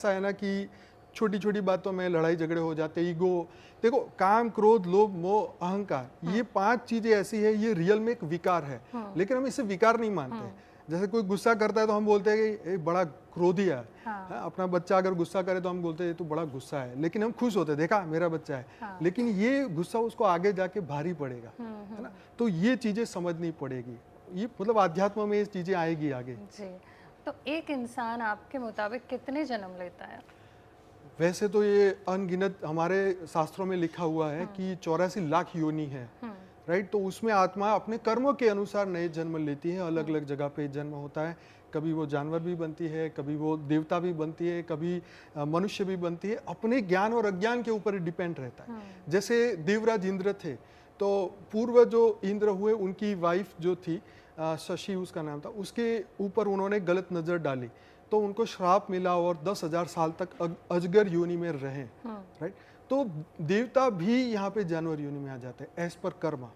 ऐसा है ना कि छोटी छोटी बातों में लड़ाई झगड़े हो जाते, ईगो। देखो, काम, क्रोध, लोभ, मोह, अहंकार, ये 5 चीजें ऐसी है, ये रियल में एक विकार है, लेकिन हम इसे विकार नहीं मानते। जैसे कोई गुस्सा करता है तो हम बोलते हैं कि बड़ा क्रोधी है। हाँ, अपना बच्चा अगर गुस्सा करे तो हम बोलते हैं तो बड़ा गुस्सा है, लेकिन हम खुश होते हैं, देखा मेरा बच्चा है। लेकिन ये गुस्सा उसको आगे जाके भारी पड़ेगा, है ना। तो ये चीजें समझनी पड़ेगी, ये मतलब अध्यात्म में ये चीजें आएगी आगे जी। तो एक इंसान आपके मुताबिक कितने जन्म लेता है? वैसे तो ये अनगिनत हमारे शास्त्रों में लिखा हुआ है कि 84 लाख योनि है, राइट। तो उसमें आत्मा अपने कर्मों के अनुसार नए जन्म लेती है, अलग अलग जगह पे जन्म होता है। कभी वो जानवर भी बनती है, कभी वो देवता भी बनती है, कभी मनुष्य भी बनती है, अपने ज्ञान और अज्ञान के ऊपर डिपेंड रहता है। जैसे देवराज इंद्र थे, तो पूर्व जो इंद्र हुए उनकी वाइफ जो थी शशि उसका नाम था, उसके ऊपर उन्होंने गलत नजर डाली, तो उनको श्राप मिला और 10,000 साल तक अजगर योनि में रहे, राइट। तो देवता भी यहाँ पे जानवर योनि में आ जाते हैं एज पर कर्मा।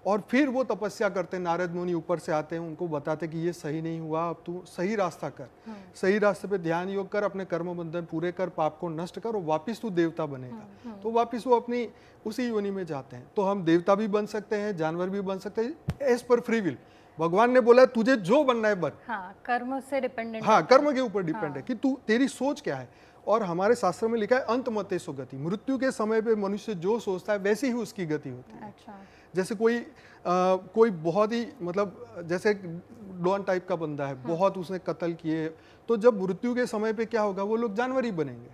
और फिर वो तपस्या करते, नारद मुनि ऊपर से आते हैं, उनको बताते कि ये सही नहीं हुआ, अब तू सही रास्ता कर, सही रास्ते पे ध्यान योग कर, अपने कर्म बंधन पूरे कर, पाप को नष्ट कर और वापिस तू देवता बनेगा। तो वापिस वो अपनी उसी योनि में जाते हैं। तो हम देवता भी बन सकते हैं, जानवर भी बन सकते हैं, एज पर फ्री विल। भगवान ने बोला तुझे जो बनना है बन। हाँ, कर्म से डिपेंडेंट। हाँ, कर्म के ऊपर डिपेंड है कि तू, तेरी सोच क्या है। और हमारे शास्त्र में लिखा है अंत मते सो गति, मृत्यु के समय पे मनुष्य जो सोचता है वैसी ही उसकी गति होती है। अच्छा। जैसे कोई बहुत ही मतलब जैसे डॉन टाइप का बंदा है, बहुत उसने कत्ल किए, तो जब मृत्यु के समय पे क्या होगा, वो लोग जानवर ही बनेंगे।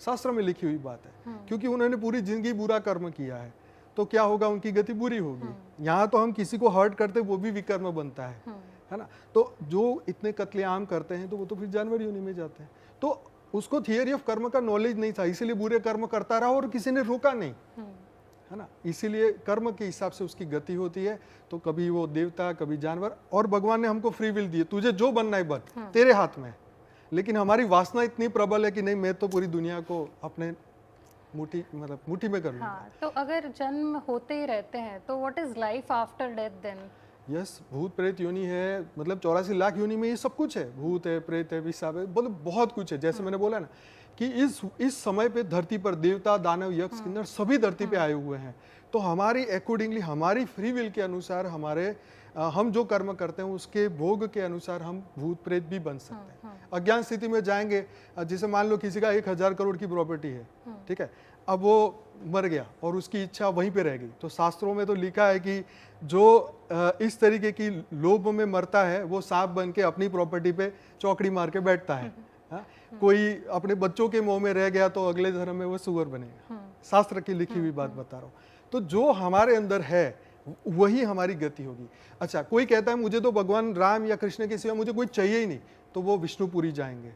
शास्त्र में लिखी हुई बात है, क्योंकि उन्होंने पूरी जिंदगी बुरा कर्म किया है, तो क्या होगा, उनकी गति बुरी होगी। यहाँ तो हम किसी को हर्ट करते वो भी विकर्म बनता है ना। तो जो इतने कत्लेआम करते हैं तो वो तो फिर जानवर योनि में जाते हैं। तो उसको थियरी ऑफ कर्म का नॉलेज नहीं था, इसीलिए बुरे कर्म करता रहा और किसी ने रोका नहीं, है ना। इसीलिए कर्म के हिसाब से उसकी गति होती है। तो कभी वो देवता, कभी जानवर, और भगवान ने हमको फ्री विल दी, तुझे जो बनना है बन, तेरे हाथ में। लेकिन हमारी वासना इतनी प्रबल है कि नहीं, मैं तो पूरी दुनिया को अपने मुट्ठी में कर लूंगा। हाँ, तो अगर जन्म होते ही रहते हैं तो what is life after death then? Yes, भूत प्रेत योनि है, मतलब 84 लाख योनि में ये सब कुछ है, भूत है, प्रेत है, विषाप है, मतलब बहुत कुछ है। जैसे मैंने बोला ना कि इस समय पे धरती पर देवता, दानव, यक्ष, किन्नर सभी धरती पे आए हुए हैं। तो हमारी अकॉर्डिंगली, हमारी फ्री विल के अनुसार, हम जो कर्म करते हैं उसके भोग के अनुसार हम भूत प्रेत भी बन सकते हैं। अज्ञान स्थिति में जाएंगे, जैसे मान लो किसी का 1000 करोड़ की प्रॉपर्टी है, ठीक है, अब वो मर गया और उसकी इच्छा वहीं पे रह गई, तो शास्त्रों में तो लिखा है कि जो इस तरीके की लोभ में मरता है वो सांप बन के अपनी प्रॉपर्टी पे चौकड़ी मार के बैठता है। कोई अपने बच्चों के मोह में रह गया तो अगले जन्म में वो सुअर बनेगा। शास्त्र की लिखी हुई बात बता रहा हूँ। तो जो हमारे अंदर है वही हमारी गति होगी। अच्छा, कोई कहता है मुझे तो भगवान राम या कृष्ण के सिवा मुझे कोई चाहिए ही नहीं, तो वो विष्णुपुरी जाएंगे,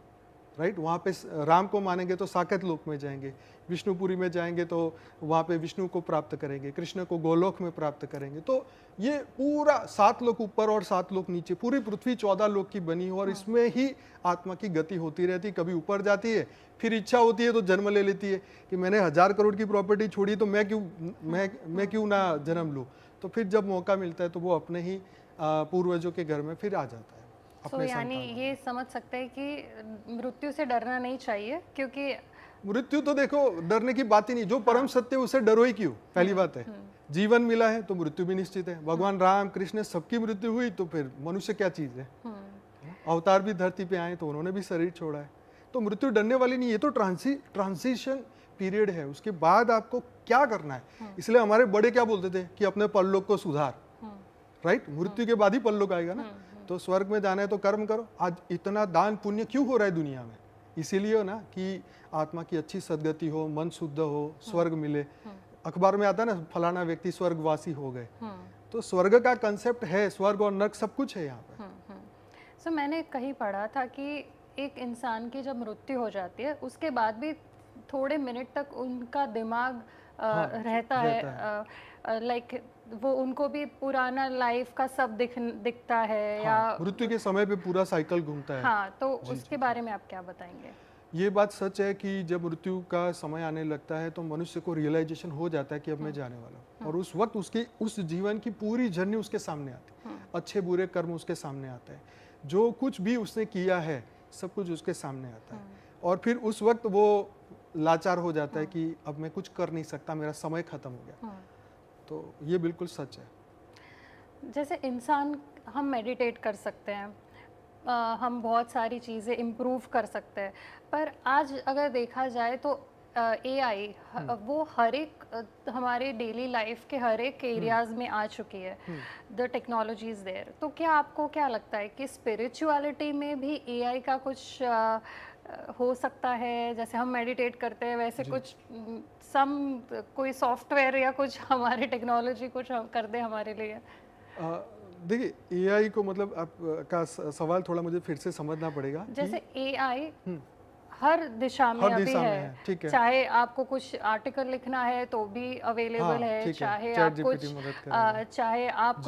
राइट। वहाँ पे राम को मानेंगे तो साकेत लोक में जाएंगे, विष्णुपुरी में जाएंगे तो वहाँ पे विष्णु को प्राप्त करेंगे, कृष्ण को गोलोक में प्राप्त करेंगे। तो ये पूरा 7 लोक ऊपर और 7 लोक नीचे, पूरी पृथ्वी 14 लोक की बनी हो, और इसमें ही आत्मा की गति होती रहती है। कभी ऊपर जाती है, फिर इच्छा होती है तो जन्म ले लेती है कि मैंने 1000 करोड़ की प्रॉपर्टी छोड़ी तो मैं क्यों ना जन्म लूँ। तो फिर जब मौका मिलता है तो वो अपने ही पूर्वजों के घर में फिर आ जाता है। तो यानी ये समझ सकते हैं कि मृत्यु से डरना नहीं चाहिए, क्योंकि मृत्यु तो देखो डरने की बात ही नहीं, जो परम सत्य उसे डरो ही क्यों, पहली बात है। जीवन मिला है तो मृत्यु भी निश्चित है। भगवान राम, कृष्ण, सबकी मृत्यु हुई, तो फिर मनुष्य क्या चीज है। अवतार भी धरती पे आए तो उन्होंने भी शरीर छोड़ा है, तो मृत्यु डरने वाली नहीं। ये तो ट्रांजिशन पीरियड है, उसके बाद आपको क्या करना है। इसलिए हमारे बड़े क्या बोलते थे कि अपने परलोक को सुधार, राइट। मृत्यु के बाद ही परलोक आएगा ना। तो स्वर्ग में जाना है तो कर्म करो। आज इतना दान पुण्य क्यों हो रहा है दुनिया में, इसीलिए ना कि आत्मा की अच्छी सद्गति हो, मन शुद्ध हो, स्वर्ग मिले। अखबार में आता है ना, फलाना व्यक्ति स्वर्गवासी हो गए। तो स्वर्ग का कंसेप्ट है, स्वर्ग और नरक सब कुछ है यहाँ पे। सो मैंने कहीं पढ़ा था कि एक इंसान की जब मृत्यु हो जाती है उसके बाद भी थोड़े मिनट तक उनका दिमाग रहता है, लाइक वो उनको भी पुराना लाइफ का सब दिखता है। या मृत्यु के समय पे पूरा साइकिल घूमता है। हाँ, तो उसके बारे में आप क्या बताएंगे? ये बात सच है कि जब मृत्यु का समय आने लगता है तो मनुष्य को रियलाइजेशन हो जाता है कि अब मैं जाने वाला हूँ, और उस वक्त उसकी उस जीवन की पूरी जर्नी उसके सामने आती है। अच्छे बुरे कर्म उसके सामने आते हैं, जो कुछ भी उसने किया है सब कुछ उसके सामने आता है। और फिर उस वक्त वो लाचार हो जाता है कि अब मैं कुछ कर नहीं सकता, मेरा समय खत्म हो गया। तो ये बिल्कुल सच है। जैसे इंसान, हम मेडिटेट कर सकते हैं, हम बहुत सारी चीज़ें इम्प्रूव कर सकते हैं, पर आज अगर देखा जाए तो एआई वो हर एक हमारे डेली लाइफ के हर एक एरियाज में आ चुकी है। The technology is there. तो क्या आपको क्या लगता है कि स्पिरिचुअलिटी में भी एआई का कुछ हो सकता है? जैसे हम मेडिटेट करते हैं वैसे कुछ सम कोई सॉफ्टवेयर या कुछ हमारी टेक्नोलॉजी कुछ कर दे हमारे लिए? देखिए, एआई को मतलब आपका सवाल थोड़ा मुझे फिर से समझना पड़ेगा। जैसे एआई हर दिशा में हर अभी दिशा में है, है, ठीक है। चाहे आपको कुछ आर्टिकल लिखना है तो भी अवेलेबल हाँ, है, ठीक है, चाहे चैट आप कुछ जीपीटी मदद करेगा। चाहे आप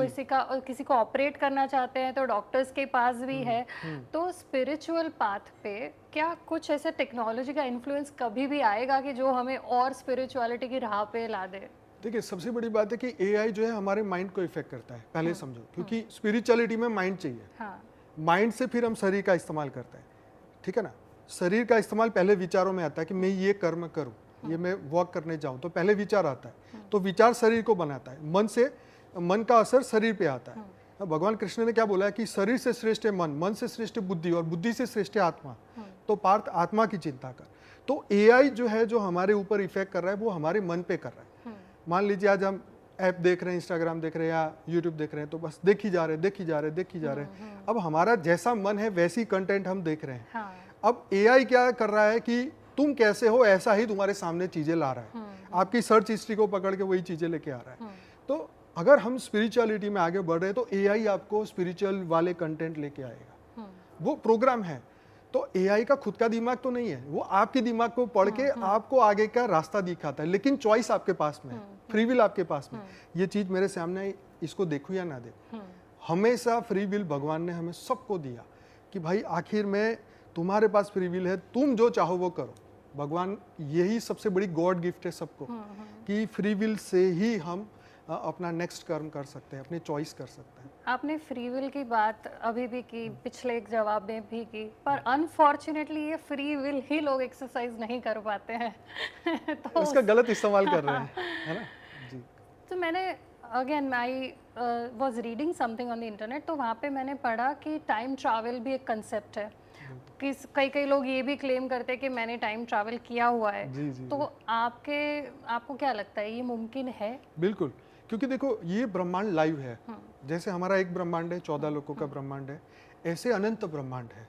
किसी को ऑपरेट करना चाहते हैं तो डॉक्टर्स के पास भी है। तो स्पिरिचुअल पाथ पे क्या कुछ ऐसे टेक्नोलॉजी का इन्फ्लुएंस कभी भी आएगा कि जो हमें और स्पिरिचुअलिटी की राह पे ला दे? देखिए, सबसे बड़ी बात है कि एआई जो है हमारे माइंड को इफेक्ट करता है, पहले समझो, क्योंकि स्पिरिचुअलिटी में माइंड चाहिए। हाँ, माइंड से फिर हम शरीर का इस्तेमाल करते हैं, ठीक है ना। शरीर का इस्तेमाल पहले विचारों में आता है कि मैं ये कर्म करूं, ये मैं वॉक करने जाऊं, तो पहले विचार आता है, तो विचार शरीर को बनाता है। मन से, मन का असर शरीर पे आता है। भगवान कृष्ण ने क्या बोला है कि शरीर से श्रेष्ठ है मन, मन से श्रेष्ठ है बुद्धि, और बुद्धि से श्रेष्ठ है आत्मा। तो पार्थ आत्मा की चिंता कर। तो एआई जो है, जो हमारे ऊपर इफेक्ट कर रहा है, वो हमारे मन पे कर रहा है। मान लीजिए आज हम ऐप देख रहे हैं, इंस्टाग्राम देख रहे हैं या यूट्यूब देख रहे हैं, तो बस देख ही जा रहे हैं। अब हमारा जैसा मन है वैसी कंटेंट हम देख रहे हैं। हाँ, अब एआई क्या कर रहा है कि तुम कैसे हो ऐसा ही तुम्हारे सामने चीजें ला रहा है, आपकी सर्च हिस्ट्री को पकड़ के वही चीजें लेके आ रहा है। तो अगर हम स्पिरिचुअलिटी में आगे बढ़ रहे हैं तो एआई आपको स्पिरिचुअल वाले कंटेंट लेके आएगा, वो प्रोग्राम है। तो एआई का खुद का दिमाग तो नहीं है, वो आपके दिमाग को पढ़ के आपको आगे का रास्ता दिखाता है, लेकिन चॉइस आपके पास में है, फ्री विल आपके पास में। ये चीज मेरे सामने आई, इसको देखो या ना देखो, हमेशा फ्री विल भगवान ने हमें सबको दिया कि भाई आखिर में तुम्हारे पास फ्री विल है, तुम जो चाहो वो करो। भगवान, यही सबसे बड़ी गॉड गिफ्ट है सबको, कि फ्री विल से ही हम अपना नेक्स्ट कर्म कर सकते हैं, अपनी चॉइस कर सकते हैं। आपने फ्री विल की बात अभी भी की, पिछले एक जवाब में भी की, पर अनफॉर्चुनेटली ये फ्री विल ही लोग एक्सरसाइज नहीं कर पाते हैं। तो उसका गलत इस्तेमाल कर रहे हैं, है ना जी। तो मैंने again I was reading something on the internet, तो वहाँ पे मैंने पढ़ा कि टाइम ट्रैवल भी एक कंसेप्ट है। कि कई लोग ये भी क्लेम करते हैं कि मैंने टाइम ट्रैवल किया हुआ है। जी, तो आपको क्या लगता है, ये मुमकिन है? बिल्कुल, क्योंकि देखो ये ब्रह्मांड लाइव है। जैसे हमारा एक ब्रह्मांड है, 14 लोकों का ब्रह्मांड है, ऐसे अनंत ब्रह्मांड है,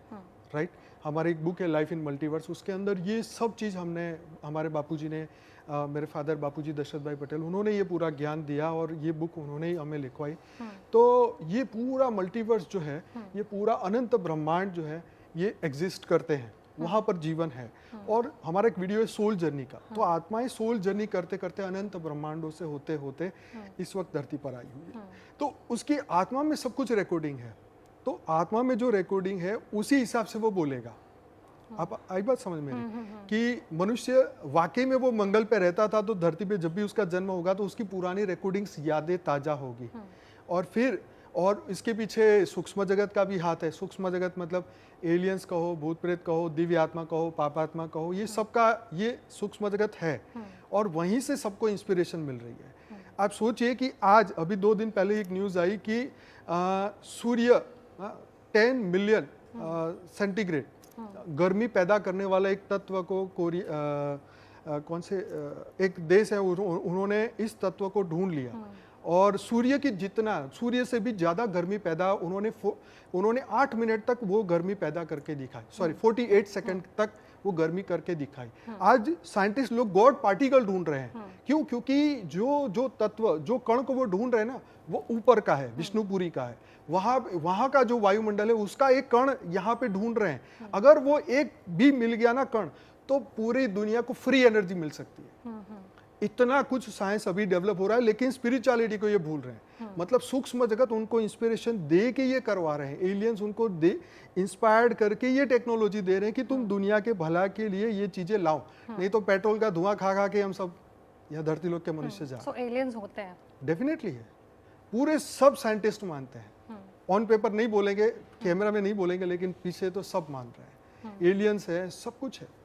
राइट। हमारी एक बुक है लाइफ इन मल्टीवर्स, उसके अंदर ये सब चीज़ हमने, हमारे बापूजी ने, मेरे फादर बापूजी दशरथ भाई पटेल, उन्होंने ये पूरा ज्ञान दिया और ये बुक उन्होंने ही हमें लिखवाई। तो ये पूरा मल्टीवर्स जो है, ये पूरा अनंत ब्रह्मांड जो है, ये एग्जिस्ट करते हैं, वहाँ पर जीवन है। और हमारा एक वीडियो है सोल जर्नी का, तो आत्माएं सोल जर्नी करते करते अनंत ब्रह्मांडों से होते होते इस वक्त धरती पर आई हुई है। तो उसकी आत्मा में सब कुछ रिकॉर्डिंग है, तो आत्मा में जो रिकॉर्डिंग है उसी हिसाब से वो बोलेगा। आप आई बात समझ में कि मनुष्य वाकई में वो मंगल पे रहता था, तो धरती पे जब भी उसका जन्म होगा तो उसकी पुरानी रिकॉर्डिंग्स यादें ताजा होगी। और इसके पीछे सूक्ष्म जगत का भी हाथ है। सूक्ष्म जगत मतलब एलियंस कहो, भूत प्रेत कहो, दिव्य आत्मा कहो, पापात्मा कहो, ये सबका ये सूक्ष्म जगत है, और वहीं से सबको इंस्पिरेशन मिल रही है। आप सोचिए कि आज अभी 2 दिन पहले एक न्यूज़ आई कि सूर्य 10 मिलियन सेंटीग्रेड गर्मी पैदा करने वाला एक तत्व को कौन से एक देश है, उन्होंने इस तत्व को ढूंढ लिया, और सूर्य की जितना, सूर्य से भी ज़्यादा गर्मी पैदा उन्होंने 8 मिनट तक वो गर्मी पैदा करके दिखाई, 48 सेकंड तक वो गर्मी करके दिखाई। आज साइंटिस्ट लोग गॉड पार्टिकल ढूंढ रहे हैं। क्यों? क्योंकि जो तत्व, जो कण को वो ढूंढ रहे हैं ना, वो ऊपर का है, विष्णुपुरी का है। वहाँ का जो वायुमंडल है उसका एक कण यहाँ पे ढूंढ रहे हैं। अगर वो एक भी मिल गया ना कण, तो पूरी दुनिया को फ्री एनर्जी मिल सकती है। इतना कुछ साइंस अभी डेवलप हो रहा है, लेकिन स्पिरिचुअलिटी को ये भूल रहे हैं। मतलब सूक्ष्म जगत उनको इंस्पिरेशन दे के ये करवा रहे हैं, एलियंस उनको इंस्पायर्ड करके ये टेक्नोलॉजी दे रहे हैं कि तुम दुनिया के भला के लिए ये चीजें लाओ, नहीं तो पेट्रोल का धुआं खा खा के हम सब यहाँ धरती लोक के मनुष्य जा। सो एलियंस होते हैं, डेफिनेटली है, पूरे सब साइंटिस्ट मानते हैं। ऑन पेपर नहीं बोलेंगे, कैमरा में नहीं बोलेंगे, लेकिन पीछे तो सब मान रहे हैं। एलियंस है, सब कुछ है।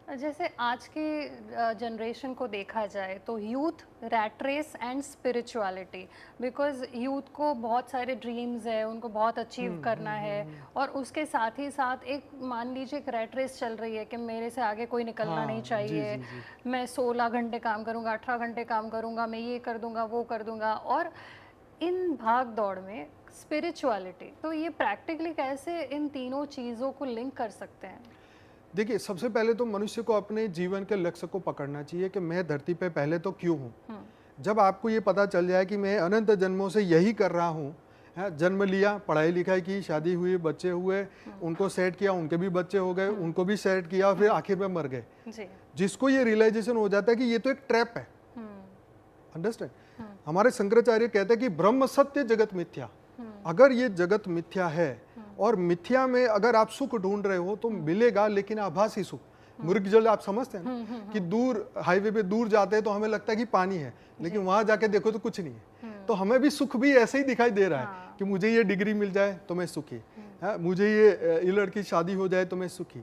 जैसे आज के जनरेशन को देखा जाए तो youth rat race and spirituality, because youth को बहुत सारे ड्रीम्स है, उनको बहुत अचीव करना है, और उसके साथ ही साथ एक मान लीजिए एक रैट रेस चल रही है कि मेरे से आगे कोई निकलना नहीं चाहिए, मैं 16 घंटे काम करूँगा, 18 घंटे काम करूँगा, मैं ये कर दूँगा, वो कर दूँगा। और इन भाग दौड़ में स्पिरिचुअलिटी, तो ये प्रैक्टिकली कैसे इन तीनों चीज़ों को लिंक कर सकते हैं? देखिए, सबसे पहले तो मनुष्य को अपने जीवन के लक्ष्य को पकड़ना चाहिए कि मैं धरती पे पहले तो क्यों हूँ। जब आपको ये पता चल जाए कि मैं अनंत जन्मों से यही कर रहा हूँ, जन्म लिया, पढ़ाई लिखाई की, शादी हुई, बच्चे हुए, उनको सेट किया, उनके भी बच्चे हो गए, उनको भी सेट किया, फिर आखिर में मर गए। जिसको ये रियलाइजेशन हो जाता है कि ये तो एक ट्रैप है, अंडरस्टैंड। हमारे शंकराचार्य कहते हैं कि ब्रह्म सत्य जगत मिथ्या। अगर ये जगत मिथ्या है और मिथ्या में अगर आप सुख ढूंढ रहे हो तो मिलेगा, लेकिन आभासी सुख। मुर्ग जल आप समझते हैं ना, कि दूर हाईवे पे दूर जाते हैं तो हमें लगता है कि पानी है, लेकिन वहां जाके देखो तो कुछ नहीं है। तो हमें भी सुख भी ऐसे ही दिखाई दे रहा है कि मुझे ये डिग्री मिल जाए तो मैं सुखी, मुझे ये लड़की शादी हो जाए तो मैं सुखी,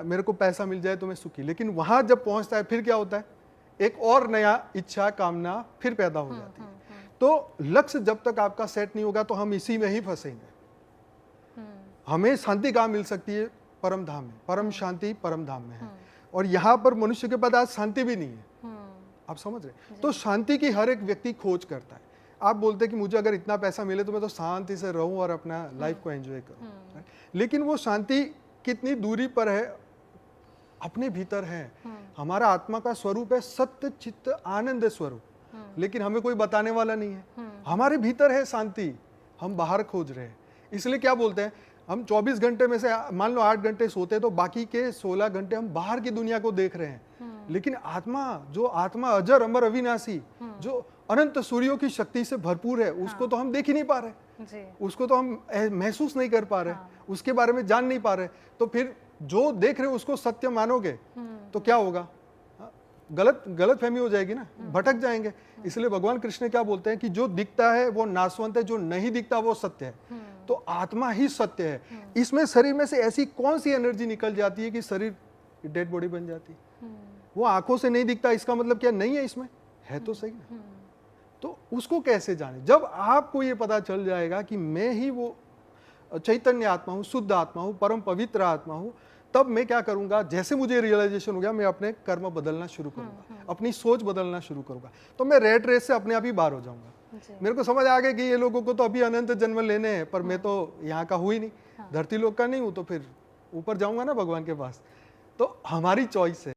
मेरे को पैसा मिल जाए तो मैं सुखी। लेकिन वहां जब पहुंचता है फिर क्या होता है, एक और नया इच्छा कामना फिर पैदा हो जाती है। तो लक्ष्य जब तक आपका सेट नहीं होगा तो हम इसी में ही फंसेंगे। हमें शांति कहाँ मिल सकती है? परम धाम में। परम शांति परम धाम में है, और यहाँ पर मनुष्य के पास आज शांति भी नहीं है। आप समझ रहे? तो शांति की हर एक व्यक्ति खोज करता है। आप बोलते हैं कि मुझे अगर इतना पैसा मिले तो मैं तो शांति से रहूं और अपना लाइफ को एंजॉय करूं, लेकिन वो शांति कितनी दूरी पर है? अपने भीतर है। हमारा आत्मा का स्वरूप है सत्य चित्त आनंद स्वरूप, लेकिन हमें कोई बताने वाला नहीं है। हमारे भीतर है शांति, हम बाहर खोज रहे हैं। इसलिए क्या बोलते हैं, हम 24 घंटे में से मान लो 8 घंटे सोते तो बाकी के 16 घंटे हम बाहर की दुनिया को देख रहे हैं। लेकिन आत्मा, जो आत्मा अजर अमर अविनाशी, जो अनंत सूर्यों की शक्ति से भरपूर है, उसको तो हम देख ही नहीं पा रहे, उसको तो हम महसूस नहीं कर पा रहे, उसके बारे में जान नहीं पा रहे। तो फिर जो देख रहे हो उसको सत्य मानोगे तो क्या होगा? गलत फहमी हो जाएगी ना, भटक जाएंगे। इसलिए भगवान कृष्ण क्या बोलते हैं कि जो दिखता है वो नाशवंत है, जो नहीं दिखता वो सत्य है। तो आत्मा ही सत्य है। इसमें शरीर में से ऐसी कौन सी एनर्जी निकल जाती है कि शरीर डेड बॉडी बन जाती है? वो आंखों से नहीं दिखता, इसका मतलब क्या नहीं है? इसमें है तो सही ना। तो उसको कैसे जाने? जब आपको ये पता चल जाएगा कि मैं ही वो चैतन्य आत्मा हूँ, शुद्ध आत्मा हूँ, परम पवित्र आत्मा हूँ, तब मैं क्या करूंगा? जैसे मुझे रियलाइजेशन हो गया, मैं अपने कर्म बदलना शुरू करूंगा, अपनी सोच बदलना शुरू करूंगा, तो मैं रेट रेस से अपने आप ही बाहर हो जाऊंगा। मेरे को समझ आ गया कि ये लोगों को तो अभी अनंत जन्म लेने हैं, पर मैं तो यहाँ का हूँ ही नहीं, धरती लोक का नहीं हूँ, तो फिर ऊपर जाऊंगा ना भगवान के पास। तो हमारी चॉइस है।